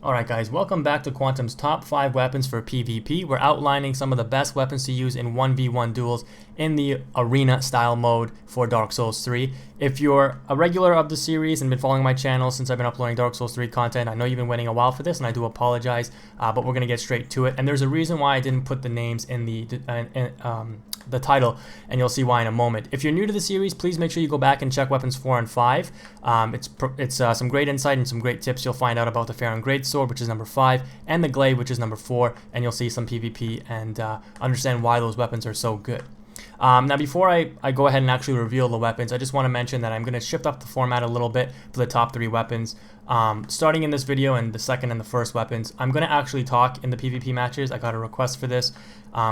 Alright guys, welcome back to Quantum's top 5 weapons for PvP. We're outlining some of the best weapons to use in 1v1 duels in the arena style mode for Dark Souls 3. If you're a regular of the series and been following my channel since I've been uploading Dark Souls 3 content, I know you've been waiting a while for this and I do apologize, but we're going to get straight to it. And there's a reason why I didn't put the names in the title, and you'll see why in a moment. If you're new to the series, please make sure you go back and check weapons 4 and 5. It's some great insight and some great tips you'll find out about the Fair and Great Sword, which is number 5, and the Glaive, which is number 4, and you'll see some PvP and understand why those weapons are so good. Now before I go ahead and actually reveal the weapons, I just want to mention that I'm going to shift up the format a little bit for the top 3 weapons. Starting in this video and the second and the first weapons, I'm going to actually talk in the PvP matches. I got a request for this.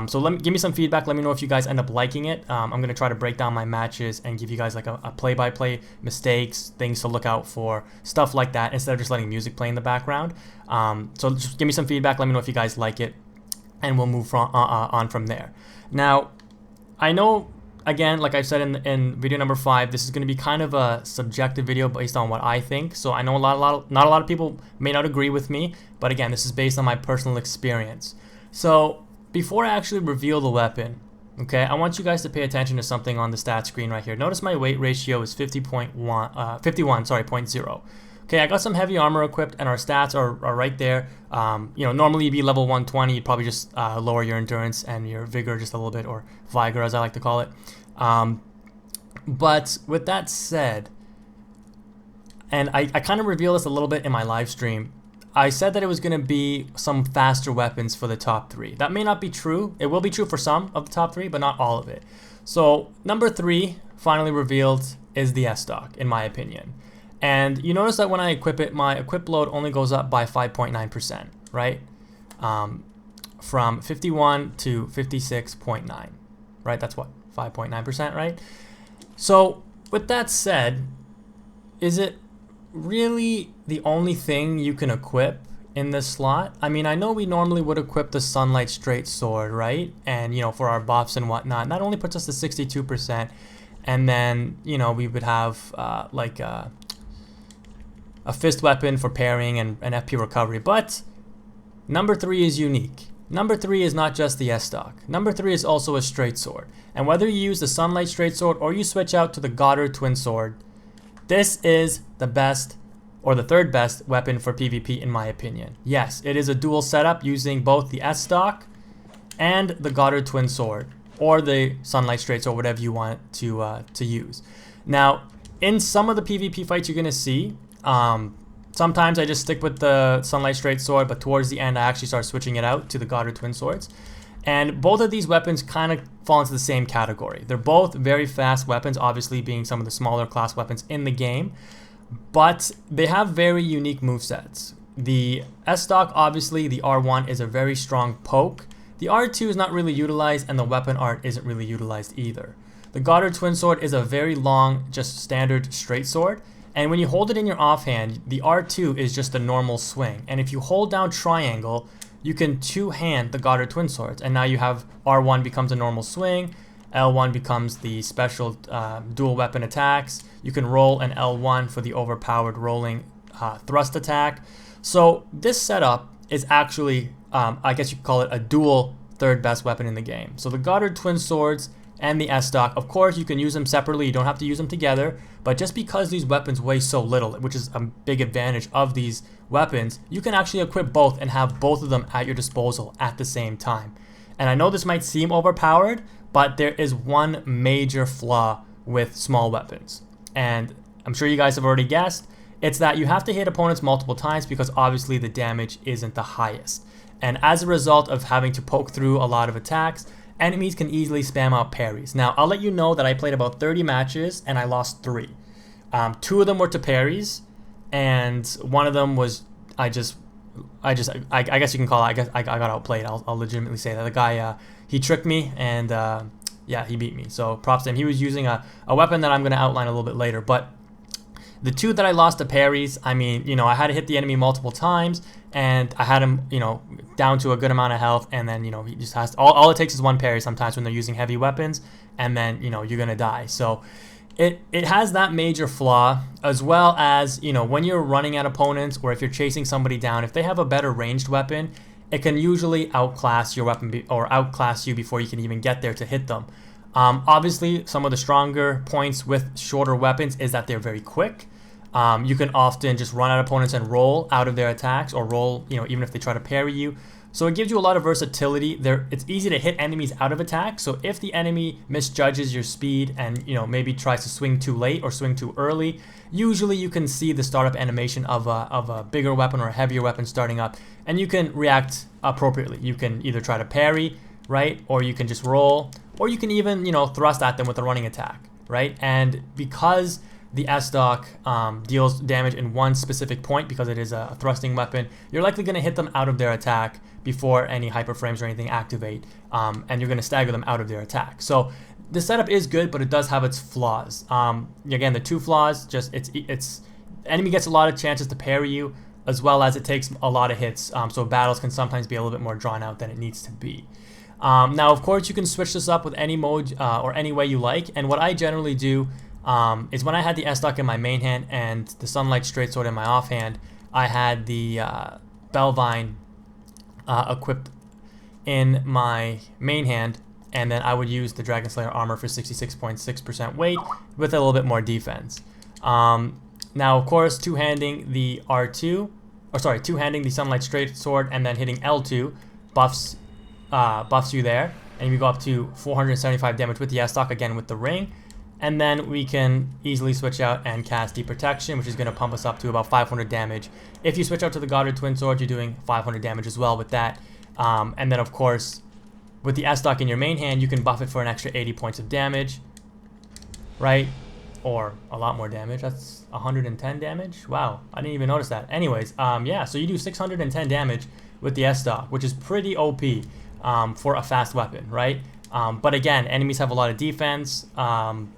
So give me some feedback. Let me know if you guys end up liking it. I'm going to try to break down my matches and give you guys like a play-by-play, mistakes, things to look out for, stuff like that, instead of just letting music play in the background. So just give me some feedback. Let me know if you guys like it, and we'll move on from there. Now, I know, again, like I said in video number 5, this is going to be kind of a subjective video based on what I think. So I know not a lot of people may not agree with me, but again, this is based on my personal experience. So before I actually reveal the weapon, okay, I want you guys to pay attention to something on the stat screen right here. Notice my weight ratio is 51.0. Okay, I got some heavy armor equipped, and our stats are right there. Normally you'd be level 120, you'd probably just lower your endurance and your vigor just a little bit, or vigor as I like to call it. But with that said, and I kind of revealed this a little bit in my live stream, I said that it was going to be some faster weapons for the top 3. That may not be true. It will be true for some of the top 3, but not all of it. So number 3, finally revealed, is the S-Stock, in my opinion. And you notice that when I equip it, my equip load only goes up by 5.9%, right? From 51 to 56.9, right? That's what, 5.9%, right? So with that said, is it really the only thing you can equip in this slot? I mean, I know we normally would equip the Sunlight Straight Sword, right? And, for our buffs and whatnot, and that only puts us to 62%. And then, we would have a fist weapon for parrying and FP recovery. But number 3 is unique. Number 3 is not just the S-Stock. Number 3 is also a straight sword. And whether you use the Sunlight Straight Sword or you switch out to the Goddard Twin Sword, this is the best, or the third best weapon for PvP in my opinion. Yes, it is a dual setup using both the S-Stock and the Goddard Twin Sword, or the Sunlight Straight Sword, whatever you want to use. Now, in some of the PvP fights you're going to see, sometimes I just stick with the Sunlight Straight Sword, but towards the end I actually start switching it out to the Goddard Twin Swords. And both of these weapons kind of fall into the same category. They're both very fast weapons, obviously being some of the smaller class weapons in the game, but they have very unique movesets. The S-Stock, obviously, the R1 is a very strong poke. The R2 is not really utilized, and the weapon art isn't really utilized either. The Goddard Twin Sword is a very long, just standard straight sword. And when you hold it in your offhand, the R2 is just a normal swing. And if you hold down triangle, you can two-hand the Goddard Twin Swords. And now you have R1 becomes a normal swing, L1 becomes the special dual weapon attacks. You can roll an L1 for the overpowered rolling thrust attack. So this setup is actually, I guess you could call it a dual third best weapon in the game. So the Goddard Twin Swords and the S-Stock, of course you can use them separately, you don't have to use them together, but just because these weapons weigh so little, which is a big advantage of these weapons, you can actually equip both and have both of them at your disposal at the same time. And I know this might seem overpowered, but there is one major flaw with small weapons, and I'm sure you guys have already guessed. It's that you have to hit opponents multiple times because obviously the damage isn't the highest, and as a result of having to poke through a lot of attacks, enemies can easily spam out parries. Now, I'll let you know that I played about 30 matches and I lost 3. 2 of them were to parries, and one of them was I guess you can call it, I got outplayed. I'll legitimately say that. The guy, he tricked me, and yeah, he beat me. So props to him. He was using a weapon that I'm going to outline a little bit later. But the 2 that I lost to parries, I mean, I had to hit the enemy multiple times, and I had him, down to a good amount of health, and then, he just has to, all it takes is one parry sometimes when they're using heavy weapons, and then, you're going to die. So it has that major flaw, as well as, you know, when you're running at opponents or if you're chasing somebody down, if they have a better ranged weapon, it can usually outclass your weapon or outclass you before you can even get there to hit them. Obviously, some of the stronger points with shorter weapons is that they're very quick. You can often just run at opponents and roll out of their attacks, or roll, you know, even if they try to parry you. So it gives you a lot of versatility. It's easy to hit enemies out of attack. So if the enemy misjudges your speed and, you know, maybe tries to swing too late or swing too early, usually you can see the startup animation of a bigger weapon or a heavier weapon starting up, and you can react appropriately. You can either try to parry, right, or you can just roll, or you can even, you know, thrust at them with a running attack, right? And because the S-Stock deals damage in one specific point, because it is a thrusting weapon, you're likely going to hit them out of their attack before any hyper frames or anything activate, and you're going to stagger them out of their attack. So the setup is good, but it does have its flaws. Again, the two flaws, just it's enemy gets a lot of chances to parry you, as well as it takes a lot of hits, so battles can sometimes be a little bit more drawn out than it needs to be. Now, of course, you can switch this up with any mode or any way you like, and what I generally do is when I had the S-Stock in my main hand and the Sunlight Straight Sword in my offhand, I had the Bellvine equipped in my main hand, and then I would use the Dragon Slayer armor for 66.6% weight with a little bit more defense. Now, of course, two-handing the two-handing the Sunlight Straight Sword and then hitting L2 buffs you there, and you go up to 475 damage with the S-Stock, again with the ring. And then we can easily switch out and cast Deep Protection, which is going to pump us up to about 500 damage. If you switch out to the Goddard Twin Sword, you're doing 500 damage as well with that. And then, of course, with the S-Stock in your main hand, you can buff it for an extra 80 points of damage, right? Or a lot more damage. That's 110 damage. Wow, I didn't even notice that. Anyways, yeah, so you do 610 damage with the S-Stock, which is pretty OP for a fast weapon, right? But again, enemies have a lot of defense,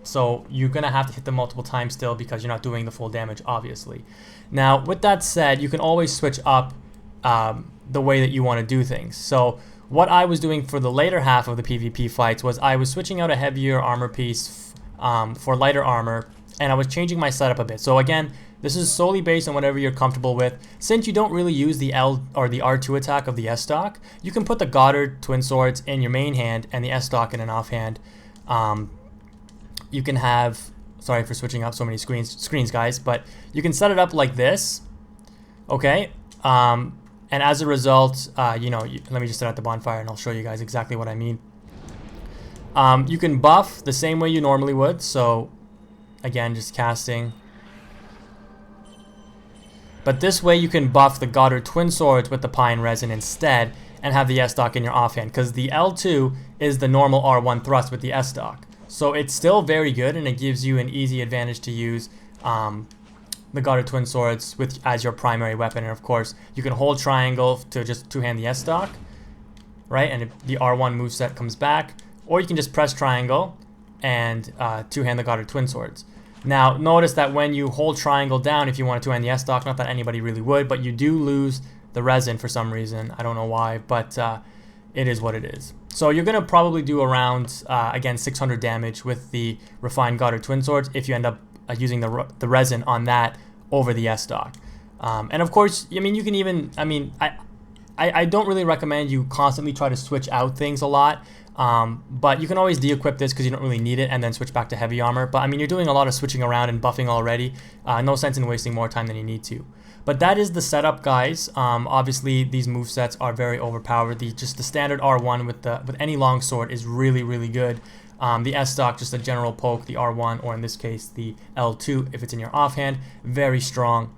so you're going to have to hit them multiple times still because you're not doing the full damage, obviously. Now, with that said, you can always switch up the way that you want to do things. So what I was doing for the later half of the PvP fights was I was switching out a heavier armor piece for lighter armor, and I was changing my setup a bit. So again, this is solely based on whatever you're comfortable with. Since you don't really use the L or the R2 attack of the S-Stock, you can put the Goddard Twin Swords in your main hand and the S-Stock in an offhand. You can have, sorry for switching up so many screens, guys, but you can set it up like this, okay? And as a result, you know, let me just set out the bonfire and I'll show you guys exactly what I mean. You can buff the same way you normally would, so again, just casting. But this way you can buff the Goddard Twin Swords with the Pine Resin instead and have the S-Stock in your offhand, because the L2 is the normal R1 thrust with the S-Stock. So it's still very good, and it gives you an easy advantage to use the Goddard Twin Swords as your primary weapon. And of course, you can hold triangle to just two-hand the S-Stock, right? And the R1 moveset comes back. Or you can just press triangle and two-hand the Goddard Twin Swords. Now, notice that when you hold triangle down, if you want to two-hand the S-Stock, not that anybody really would, but you do lose the resin for some reason. I don't know why, but it is what it is. So you're going to probably do around, again, 600 damage with the refined Goddard Twin Swords if you end up using the resin on that over the S-Stock. And of course, I mean, you can even, I mean, I don't really recommend you constantly try to switch out things a lot. But you can always de-equip this because you don't really need it and then switch back to heavy armor. But I mean, you're doing a lot of switching around and buffing already. No sense in wasting more time than you need to. But that is the setup, guys. Obviously, these movesets are very overpowered. Just the standard R1 with any longsword is really, really good. The S-Stock, just a general poke, the R1, or in this case, the L2, if it's in your offhand, very strong.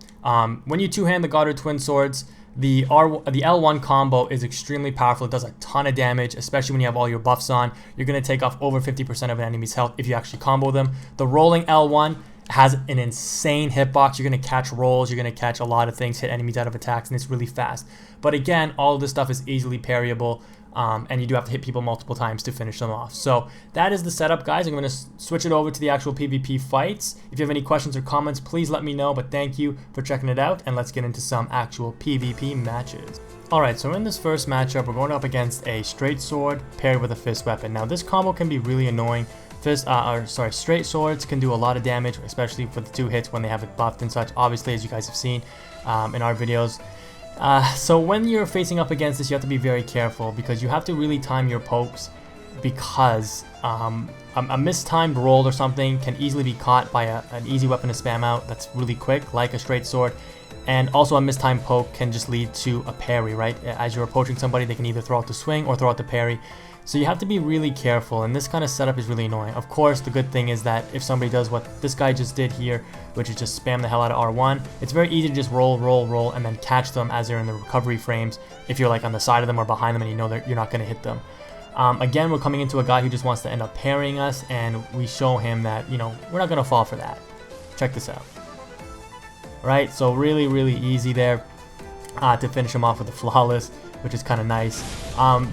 When you two-hand the Goddard Twin Swords, the L1 combo is extremely powerful. It does a ton of damage, especially when you have all your buffs on. You're going to take off over 50% of an enemy's health if you actually combo them. The rolling L1 has an insane hitbox. You're going to catch rolls. You're going to catch a lot of things, hit enemies out of attacks, and it's really fast. But again, all of this stuff is easily parryable, and you do have to hit people multiple times to finish them off. So that is the setup, guys. I'm going to switch it over to the actual PvP fights. If you have any questions or comments, please let me know. But thank you for checking it out, and let's get into some actual PvP matches. Alright, so in this first matchup, we're going up against a straight sword paired with a fist weapon. Now, this combo can be really annoying straight swords can do a lot of damage, especially for the 2 hits when they have it buffed and such, obviously, as you guys have seen in our videos. So when you're facing up against this, you have to be very careful because you have to really time your pokes, because a mistimed roll or something can easily be caught by an easy weapon to spam out that's really quick, like a straight sword. And also a mistimed poke can just lead to a parry, right? As you're approaching somebody, they can either throw out the swing or throw out the parry. So you have to be really careful, and this kind of setup is really annoying. Of course, the good thing is that if somebody does what this guy just did here, which is just spam the hell out of R1, it's very easy to just roll, and then catch them as they're in the recovery frames if you're like on the side of them or behind them and you know that you're not going to hit them. Again, we're coming into a guy who just wants to end up parrying us, and we show him that, you know, we're not going to fall for that. Check this out. Right, so really easy there to finish him off with a flawless, which is kind of nice.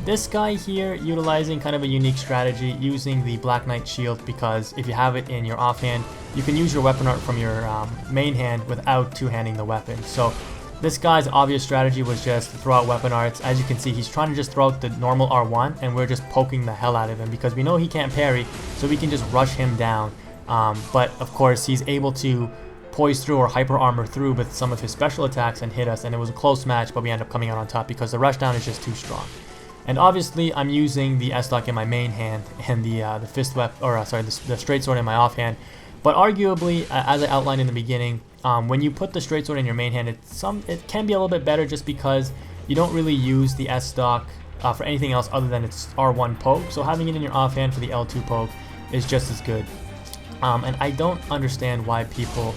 This guy here utilizing kind of a unique strategy, using the Black Knight shield, because if you have it in your offhand, you can use your weapon art from your main hand without two-handing the weapon. So this guy's obvious strategy was just to throw out weapon arts. As you can see, he's trying to just throw out the normal R1, and we're just poking the hell out of him because we know he can't parry, so we can just rush him down. But of course, he's able to poise through or hyper armor through with some of his special attacks and hit us, and it was a close match, but we end up coming out on top because the rushdown is just too strong. And obviously, I'm using the S-Stock in my main hand and the fist weapon, or the straight sword in my offhand. But arguably, as I outlined in the beginning, when you put the straight sword in your main hand, it can be a little bit better just because you don't really use the S-Stock for anything else other than its R1 poke. So having it in your offhand for the L2 poke is just as good. And I don't understand why people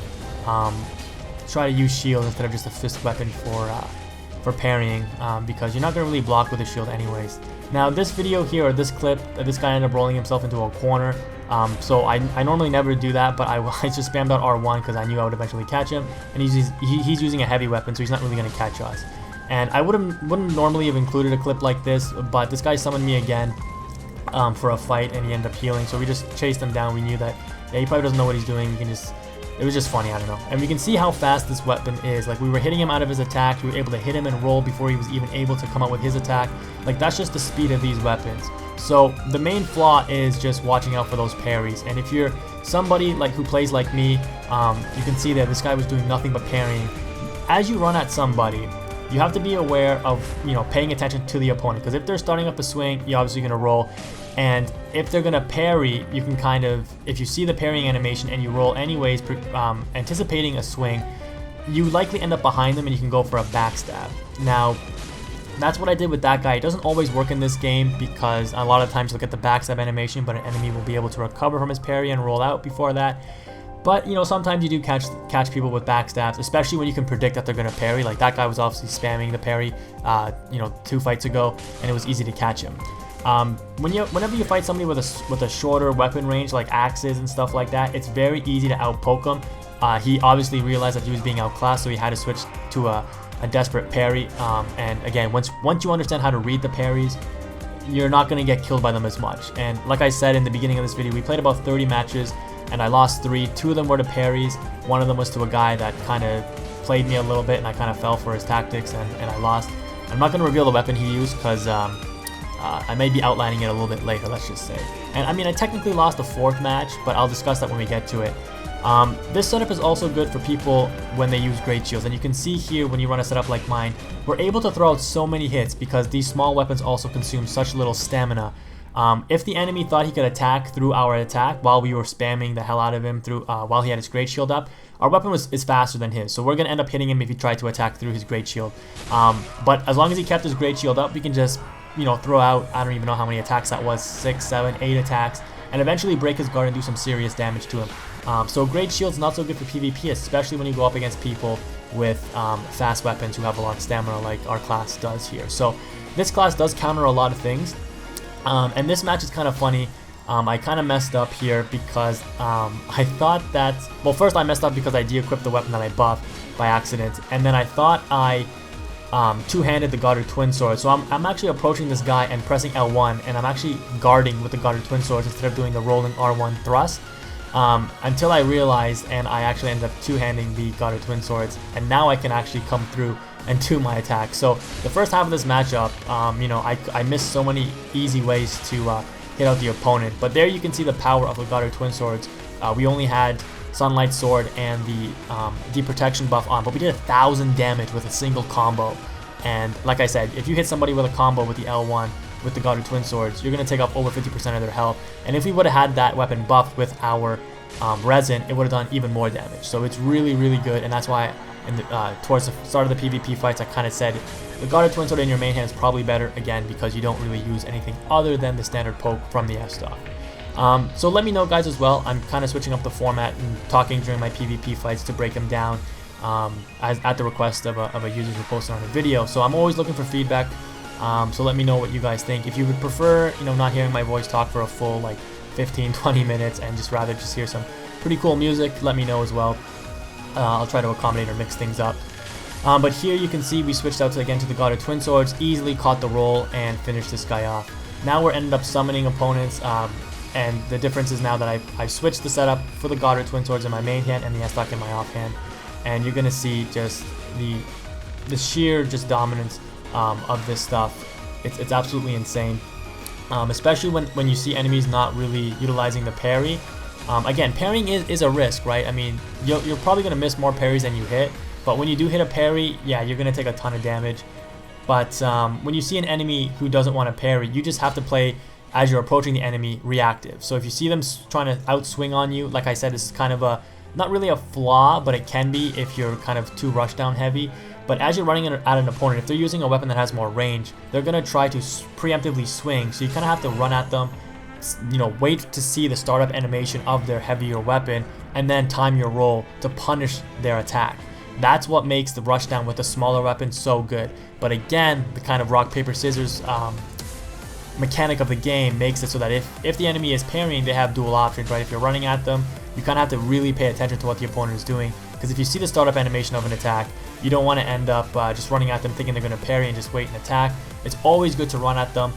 try to use shield instead of just a fist weapon for parrying, because you're not going to really block with a shield anyways. Now this video here, or this clip, this guy ended up rolling himself into a corner, so I normally never do that, but I just spammed out R1 because I knew I would eventually catch him, and he's using a heavy weapon, so he's not really going to catch us. And I wouldn't normally have included a clip like this, but this guy summoned me again for a fight, and he ended up healing, so we just chased him down. We knew that, yeah, he probably doesn't know what he's doing. It was just funny, I don't know. And we can see how fast this weapon is. Like, we were hitting him out of his attack. We were able to hit him and roll before he was even able to come out with his attack. Like, that's just the speed of these weapons. So the main flaw is just watching out for those parries. And if you're somebody like who plays like me, you can see that this guy was doing nothing but parrying. As you run at somebody, you have to be aware of, you know, paying attention to the opponent. Because if they're starting up a swing, you're obviously going to roll. And if they're going to parry, you can kind of, if you see the parrying animation and you roll anyways, anticipating a swing, you likely end up behind them and you can go for a backstab. Now, that's what I did with that guy. It doesn't always work in this game because a lot of times you'll get the backstab animation, but an enemy will be able to recover from his parry and roll out before that. But, you know, sometimes you do catch people with backstabs, especially when you can predict that they're going to parry. Like, that guy was obviously spamming the parry, you know, 2 fights ago, and it was easy to catch him. Whenever you fight somebody with a shorter weapon range, like axes and stuff like that, it's very easy to outpoke him. He obviously realized that he was being outclassed, so he had to switch to a desperate parry. And again, once you understand how to read the parries, you're not going to get killed by them as much. And like I said in the beginning of this video, we played about 30 matches, and I lost 3. 2 of them were to parries. One of them was to a guy that kind of played me a little bit, and I kind of fell for his tactics, and I lost. I'm not going to reveal the weapon he used because I may be outlining it a little bit later, let's just say. And I mean, I technically lost the 4th match, but I'll discuss that when we get to it. This setup is also good for people when they use great shields, and you can see here when you run a setup like mine, we're able to throw out so many hits because these small weapons also consume such little stamina. If the enemy thought he could attack through our attack while we were spamming the hell out of him through while he had his great shield up, our weapon is faster than his, so we're going to end up hitting him if he tried to attack through his great shield. But as long as he kept his great shield up, we can just, you know, throw out, I don't even know how many attacks that was, 6, 7, 8 attacks, and eventually break his guard and do some serious damage to him. So great shield's not so good for PvP, especially when you go up against people with fast weapons who have a lot of stamina like our class does here. So this class does counter a lot of things, and this match is kind of funny. I kind of messed up here because I thought that, well, first I messed up because I de-equipped the weapon that I buffed by accident, and then I thought I two-handed the Goddard Twin Sword. So I'm actually approaching this guy and pressing L1, and I'm actually guarding with the Goddard Twin Swords instead of doing the rolling R1 thrust, until I realized, and I actually ended up two-handing the Goddard Twin Swords, and now I can actually come through and do my attack. So the first half of this matchup, you know, I missed so many easy ways to hit out the opponent. But there you can see the power of the Goddard Twin Swords. We only had Sunlight Sword and the protection buff on, but we did 1,000 damage with a single combo. And like I said, if you hit somebody with a combo with the L1 with the Goddard Twin Swords, you're going to take off over 50% of their health. And if we would have had that weapon buffed with our resin, it would have done even more damage. So it's really, really good, and that's why towards the start of the PvP fights I kind of said the Goddard Twin Sword in your main hand is probably better, again, because you don't really use anything other than the standard poke from the S-Stock. So let me know, guys, as well. I'm kind of switching up the format and talking during my PvP fights to break them down at the request of a user who posted on a video. So I'm always looking for feedback. So let me know what you guys think. If you would prefer, not hearing my voice talk for a full like 15-20 minutes and just rather just hear some pretty cool music, let me know as well. I'll try to accommodate or mix things up. But here you can see we switched out again to the Goddard Twin Swords, easily caught the roll and finished this guy off. Now we're ended up summoning opponents, and the difference is now that I've switched the setup for the Goddard Twin Swords in my main hand and the S-Stock in my off hand, and you're gonna see just the sheer just dominance of this stuff. It's absolutely insane, especially when you see enemies not really utilizing the parry. Again, parrying is a risk, right? I mean, you're probably gonna miss more parries than you hit. But when you do hit a parry, yeah, you're going to take a ton of damage. But when you see an enemy who doesn't want to parry, you just have to play, as you're approaching the enemy, reactive. So if you see them trying to outswing on you, like I said, it's kind of not really a flaw, but it can be if you're kind of too rushdown heavy. But as you're running at an opponent, if they're using a weapon that has more range, they're going to try to preemptively swing. So you kind of have to run at them, wait to see the startup animation of their heavier weapon, and then time your roll to punish their attack. That's what makes the rushdown with a smaller weapon so good. But again, the kind of rock, paper, scissors mechanic of the game makes it so that if the enemy is parrying, they have dual options, right? If you're running at them, you kind of have to really pay attention to what the opponent is doing. Because if you see the startup animation of an attack, you don't want to end up just running at them thinking they're going to parry and just wait and attack. It's always good to run at them,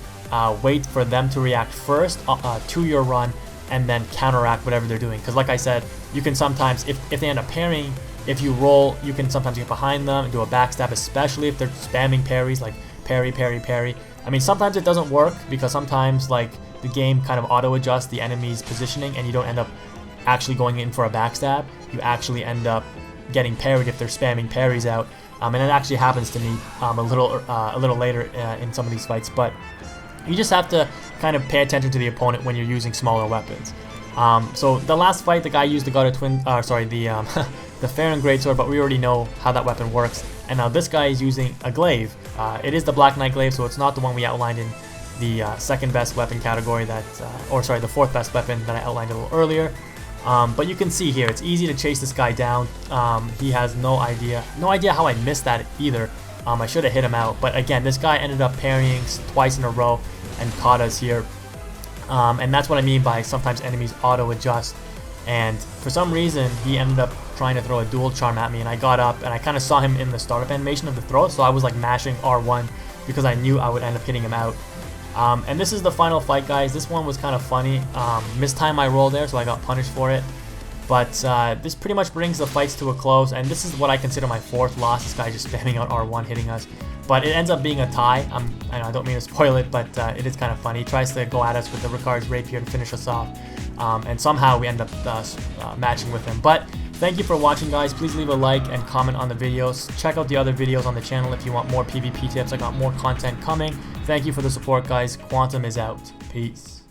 wait for them to react first to your run, and then counteract whatever they're doing. Because like I said, you can sometimes, if they end up parrying, if you roll, you can sometimes get behind them and do a backstab, especially if they're spamming parries, like parry, parry, parry. I mean, sometimes it doesn't work because sometimes like the game kind of auto-adjusts the enemy's positioning and you don't end up actually going in for a backstab. You actually end up getting parried if they're spamming parries out. And it actually happens to me a little later in some of these fights. But you just have to kind of pay attention to the opponent when you're using smaller weapons. So the last fight, the guy used the Goddard Twin, the Farron Greatsword, but we already know how that weapon works. And now this guy is using a glaive. It is the Black Knight glaive, so it's not the one we outlined in the second best weapon category the fourth best weapon that I outlined a little earlier. But you can see here, it's easy to chase this guy down. He has no idea how I missed that either. I should have hit him out, but again, this guy ended up parrying twice in a row and caught us here. And that's what I mean by sometimes enemies auto-adjust. And for some reason, he ended up trying to throw a dual charm at me, and I got up and I kind of saw him in the startup animation of the throw, so I was like mashing R1 because I knew I would end up hitting him out. And this is the final fight, guys. This one was kind of funny. Mistimed my roll there, so I got punished for it. But this pretty much brings the fights to a close, and this is what I consider my fourth loss. This guy just spamming out R1, hitting us. But it ends up being a tie. I don't mean to spoil it, but it is kind of funny. He tries to go at us with the Ricard's Rapier to finish us off. And somehow we end up matching with him. But thank you for watching, guys. Please leave a like and comment on the videos. Check out the other videos on the channel if you want more PvP tips. I got more content coming. Thank you for the support, guys. Quantum is out. Peace.